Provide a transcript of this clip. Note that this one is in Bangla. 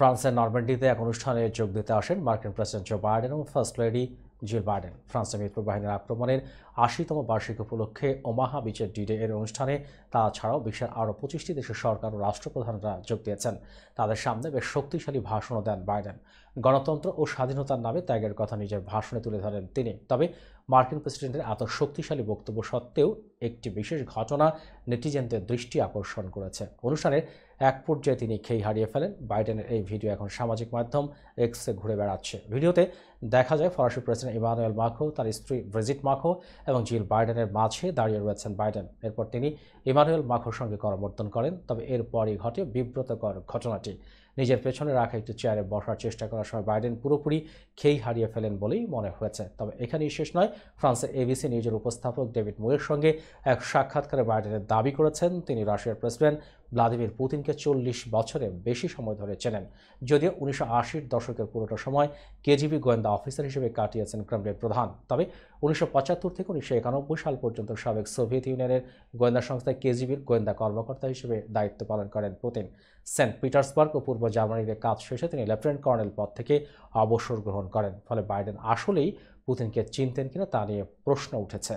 ফ্রান্সের নরম্যান্ডিতে এক অনুষ্ঠানে যোগ দিতে আসেন মার্কিন প্রেসিডেন্ট জো বাইডেন এবং ফার্স্ট লেডি জিল বাইডেন। ফ্রান্সের মিত্র বাহিনীর আক্রমণের ৮০তম বার্ষিকী উপলক্ষে ওমাহা বিচের ডি-ডে এর অনুষ্ঠানে তাছাড়াও বিশ্বের আরও ২৫টি দেশের সরকার ও রাষ্ট্রপ্রধানরা যোগ দিয়েছেন। তাদের সামনে বেশ শক্তিশালী ভাষণও দেন বাইডেন। গণতন্ত্র ও স্বাধীনতার নামে ত্যাগের কথা নিজের ভাষণে তুলে ধরেন তিনি। তবে মার্কিন প্রেসিডেন্টের এত শক্তিশালী বক্তব্য সত্ত্বেও একটি বিশেষ ঘটনা নেটিজেনদের দৃষ্টি আকর্ষণ করেছে। অনুষ্ঠানের এক পর্যায়ে তিনি খেই হারিয়ে ফেলেন। বাইডেনের এই ভিডিও এখন সামাজিক মাধ্যম এক্সে ঘুরে বেড়াচ্ছে। ভিডিওতে দেখা যায় ফরাসি প্রেসিডেন্ট ইমানুয়েল মাখো, তার স্ত্রী ব্রিজিট মাখো এবং জিল বাইডেনের মাঝে দাঁড়িয়ে রয়েছেন বাইডেন। এরপর তিনি ইমানুয়েল মাখোর সঙ্গে করমর্দন করেন। তবে এরপরই ঘটে বিব্রতকর ঘটনাটি। নিজের পেছনে রাখা একটি চেয়ারে বসার চেষ্টা করার সময় বাইডেন পুরোপুরি খেই হারিয়ে ফেলেন বলেই মনে হয়েছে। তবে এখানেই শেষ নয়। ফ্রান্সের এবিসি নিউজের উপস্থাপক ডেভিড মুয়ের সঙ্গে এক সাক্ষাৎকারে বাইডেনের দাবি করেছেন তিনি রাশিয়ার প্রেসিডেন্ট ভ্লাদিমির পুতিনকে ৪০ বছরের বেশি সময় ধরে চেনেন। যদিও ১৯৮০-র দশকের পুরোটা সময় কেজিবি গোয়েন্দা অফিসার হিসেবে কাটিয়েছেন ক্রেমলিনের প্রধান। তবে ১৯৭৫ থেকে ১৯৯১ সাল পর্যন্ত সাবেক সোভিয়েত ইউনিয়নের গোয়েন্দা সংস্থা কেজিবির গোয়েন্দা কর্মকর্তা হিসেবে দায়িত্ব পালন করেন পুতিন। সেন্ট পিটার্সবার্গ ও পূর্ব জার্মানিতে কাজ শেষে তিনি লেফটেন্যান্ট কর্নেল পদ থেকে অবসর গ্রহণ করেন। ফলে বাইডেন আসলেই পুতিনকে চিনতেন কিনা তা নিয়ে প্রশ্ন উঠেছে।